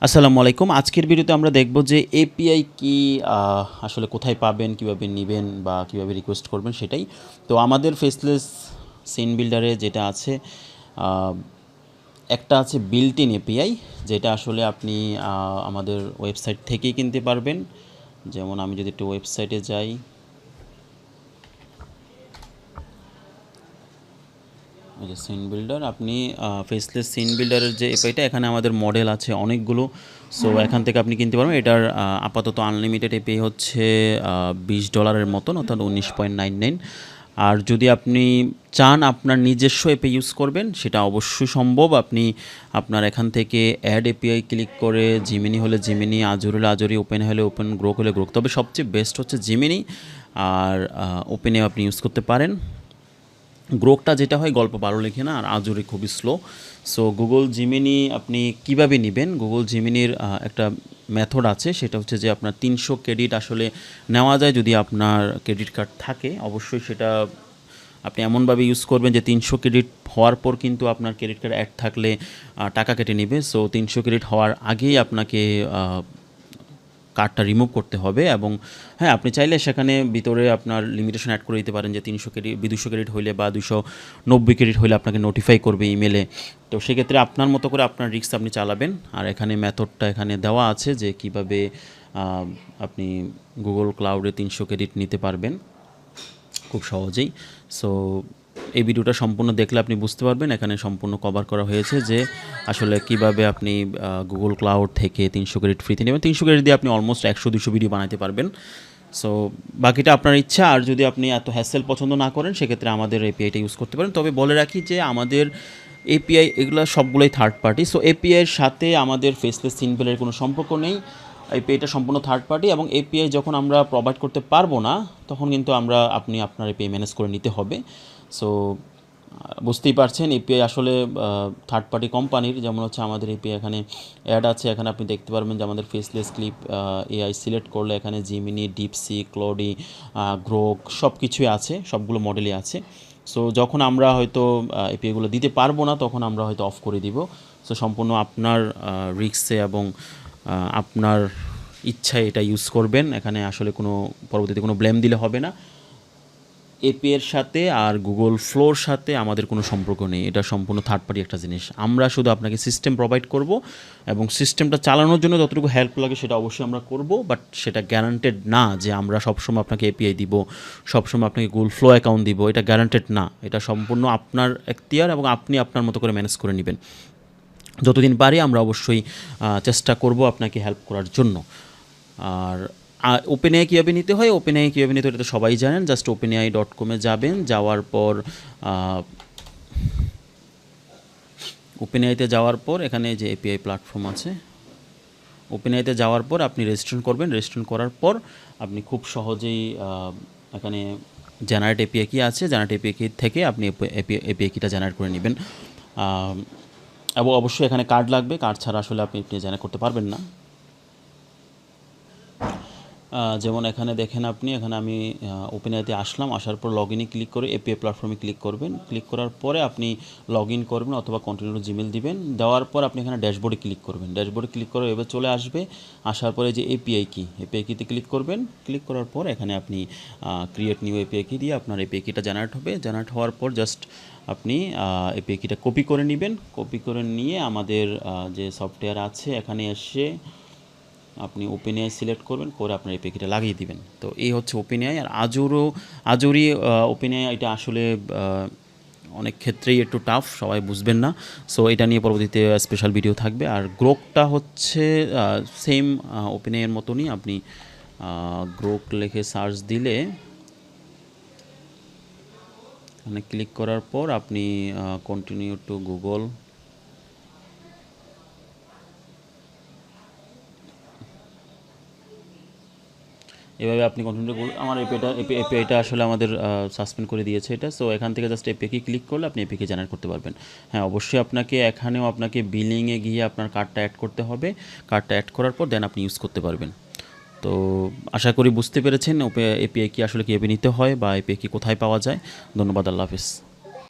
আসসালামু আলাইকুম। আজকের ভিডিওতে আমরা দেখব যে এপিআই কি আসলে কোথায় পাবেন, কিভাবে নিবেন বা কিভাবে রিকোয়েস্ট করবেন সেটাই। তো আমাদের ফেসলেস সিন বিল্ডারে যেটা আছে আ একটা আছে বিল্ট ইন এপিআই, যেটা আসলে আপনি আমাদের ওয়েবসাইট থেকেই কিনতে পারবেন। যেমন আমি যদি একটু ওয়েবসাইটে যাই, এই যে সিন বিল্ডার, আপনি ফেসলেস সিন বিল্ডারের যে এপিআইটা, এখানে আমাদের মডেল আছে অনেকগুলো। সো এখান থেকে আপনি কিনতে পারবেন। এটার আপাতত আনলিমিটেড এপিআই হচ্ছে $20 মতন, অর্থাৎ 19.99। আর যদি আপনি চান আপনার নিজস্ব এপিআই ইউজ করবেন, সেটা অবশ্যই সম্ভব। আপনি আপনার এখান থেকে অ্যাড এপিআই ক্লিক করে জিমিনি হলে জিমিনি, আজুর হলে আজুরি, ওপেন হলে ওপেন, গ্রোক হলে গ্রোক। তবে সবচেয়ে বেস্ট হচ্ছে জিমিনি, আর ওপেনে আপনি ইউজ করতে পারেন। গ্রোকটা যেটা হয় গল্প ভালো লেখে না, আর আজুরি খুবই স্লো। সো গুগল জিমিনি আপনি কিভাবে নেবেন, গুগল জিমিনির একটা মেথড আছে, সেটা হচ্ছে যে আপনার 300 ক্রেডিট আসলে নেওয়া যায় যদি আপনার ক্রেডিট কার্ড থাকে। অবশ্যই সেটা আপনি এমনভাবে ইউজ করবেন যে 300 ক্রেডিট হওয়ার পর কিন্তু আপনার ক্রেডিট কার্ড অ্যাড থাকলে টাকা কেটে নেবে। সো 300 ক্রেডিট হওয়ার আগেই আপনাকে কার্ডটা রিমুভ করতে হবে। এবং হ্যাঁ, আপনি চাইলে সেখানে ভিতরে আপনার লিমিটেশন অ্যাড করে দিতে পারেন যে 300 ক্রেডিট, 200 ক্রেডিট হইলে বা 290 ক্রেডিট হইলে আপনাকে নোটিফাই করবে ইমেলে। তো সেক্ষেত্রে আপনার মতো করে আপনার রিস্ক আপনি চালাবেন। আর এখানে মেথডটা এখানে দেওয়া আছে যে কিভাবে আপনি গুগল ক্লাউডে 300 ক্রেডিট নিতে পারবেন খুব সহজেই। সো এই ভিডিওটা সম্পূর্ণ দেখলে আপনি বুঝতে পারবেন, এখানে সম্পূর্ণ কভার করা হয়েছে যে আসলে কিভাবে আপনি গুগল ক্লাউড থেকে 300 ক্রেডিট ফ্রিতে নেবেন। 300 ক্রেডিট দিয়ে আপনি অলমোস্ট 100-200 ভিডিও বানাতে পারবেন। সো বাকিটা আপনার ইচ্ছা। আর যদি আপনি এত হ্যাসেল পছন্দ না করেন, সেক্ষেত্রে আমাদের এপিআইটা ইউজ করতে পারেন। তবে বলে রাখি যে আমাদের এপিআই এগুলো সবগুলোই থার্ড পার্টি। সো এপিআইয়ের সাথে আমাদের ফেসলেস সিম্পলের কোনো সম্পর্ক নেই। এপিআইটা সম্পূর্ণ থার্ড পার্টি, এবং এপিআই যখন আমরা প্রোভাইড করতে পারবো না, তখন কিন্তু আপনি আপনার এপিআই ম্যানেজ করে নিতে হবে। সো বুঝতেই পারছেন এপিআই আসলে থার্ড পার্টি কোম্পানির। যেমন হচ্ছে আমাদের এপিআই এখানে অ্যাড আছে, এখানে আপনি দেখতে পারবেন যে আমাদের ফেসলেস ক্লিপ এআই সিলেক্ট করলে এখানে জিমিনি, ডিপসি, ক্লডি, গ্রোক সব কিছুই আছে, সবগুলো মডেলই আছে। সো যখন আমরা হয়তো এপিআইগুলো দিতে পারবো না, তখন আমরা হয়তো অফ করে দিব। সো সম্পূর্ণ আপনার রিস্কে এবং আপনার ইচ্ছায় এটা ইউজ করবেন। এখানে আসলে কোনো পরবর্তীতে কোনো ব্লেম দিলে হবে না। এপিআইয়ের সাথে আর গুগল ফ্লোর সাথে আমাদের কোনো সম্পর্ক নেই। এটা সম্পূর্ণ থার্ড পার্টি একটা জিনিস। আমরা শুধু আপনাকে সিস্টেম প্রোভাইড করব, এবং সিস্টেমটা চালানোর জন্য যতটুকু হেল্প লাগে সেটা অবশ্যই আমরা করব। বাট সেটা গ্যারান্টেড না যে আমরা সবসময় আপনাকে এপিআই দিব, সবসময় আপনাকে গুগল ফ্লো অ্যাকাউন্ট দিব। এটা গ্যারান্টেড না। এটা সম্পূর্ণ আপনার এখতিয়ার, এবং আপনি আপনার মতো করে ম্যানেজ করে নেবেন। যতদিন পারি আমরা অবশ্যই চেষ্টা করব আপনাকে হেল্প করার জন্য। আর ওপেনএআই কীভাবে নিতে হয়, ওপেনএআই কীভাবে নিতে হয় এটা তো সবাই জানেন। জাস্ট openai.com যাবেন, যাওয়ার পর ওপেনএআইতে যাওয়ার পর এখানে যে এপিআই প্ল্যাটফর্ম আছে, ওপেনএআইতে যাওয়ার পর আপনি রেজিস্ট্রেশন করবেন। রেজিস্ট্রেশন করার পর আপনি খুব সহজেই এখানে জেনারেট এপিআই কি আছে, জেনারেট এপিআই কি থেকে আপনি এপিআই কিটা জেনারেট করে নেবেন। এবং অবশ্যই এখানে কার্ড লাগবে, কার্ড ছাড়া আসলে আপনি জেনারেট করতে পারবেন না। যেমন এখানে দেখেন আপনি, এখানে আমি ওপেনএআইতে আসলাম, আসার পর লগ ইনে ক্লিক করে এপিআই প্ল্যাটফর্মে ক্লিক করবেন। ক্লিক করার পরে আপনি লগ ইন করবেন অথবা কন্টিনিউ জিমেল দিবেন। দেওয়ার পর আপনি এখানে ড্যাশবোর্ডে ক্লিক করবেন। ড্যাশবোর্ডে ক্লিক করে এবার চলে আসবে। আসার পরে যে এপিআই কিতে ক্লিক করবেন। ক্লিক করার পর এখানে আপনি ক্রিয়েট নিউ এপিআই কি দিয়ে আপনার এপিআই কিটা জেনারেট হবে। জেনারেট হওয়ার পর জাস্ট আপনি এপিআই কিটা কপি করে নেবেন। কপি করে নিয়ে আমাদের যে সফটওয়্যার আছে এখানে এসে আপনি ওপেনএআই সিলেক্ট করবেন, করে আপনার এপিআই কিটা লাগিয়ে দিবেন। তো এই হচ্ছে ওপেনএআই। আর আজুরি ওপেনএআই এটা আসলে অনেক ক্ষেত্রেই একটু টাফ, সবাই বুঝবেন না। সো এটা নিয়ে পরবর্তীতে স্পেশাল ভিডিও থাকবে। আর গ্রোকটা হচ্ছে সেম ওপেনএআইয়ের মতনই। আপনি গ্রোক লিখে সার্চ দিলে, এখানে ক্লিক করার পর আপনি কন্টিনিউ টু গুগল, এভাবে আপনি কন্টিনিউ করুন। আমার এপিআইটা আসলে আমাদের সাসপেন্ড করে দিয়েছে এটা। সো এখান থেকে জাস্ট এপিআই ক্লিক করলে আপনি এপিআই জেনারেট করতে পারবেন। হ্যাঁ, অবশ্যই এখানেও আপনাকে বিলিংয়ে গিয়ে আপনার কার্ডটা অ্যাড করতে হবে। কার্ডটা অ্যাড করার পর দেন আপনি ইউজ করতে পারবেন। তো আশা করি বুঝতে পেরেছেন এপিআই কি আসলে কীভাবে নিতে হয় বা এপিআই কি কোথায় পাওয়া যায়। ধন্যবাদ, আল্লাহ হাফিজ।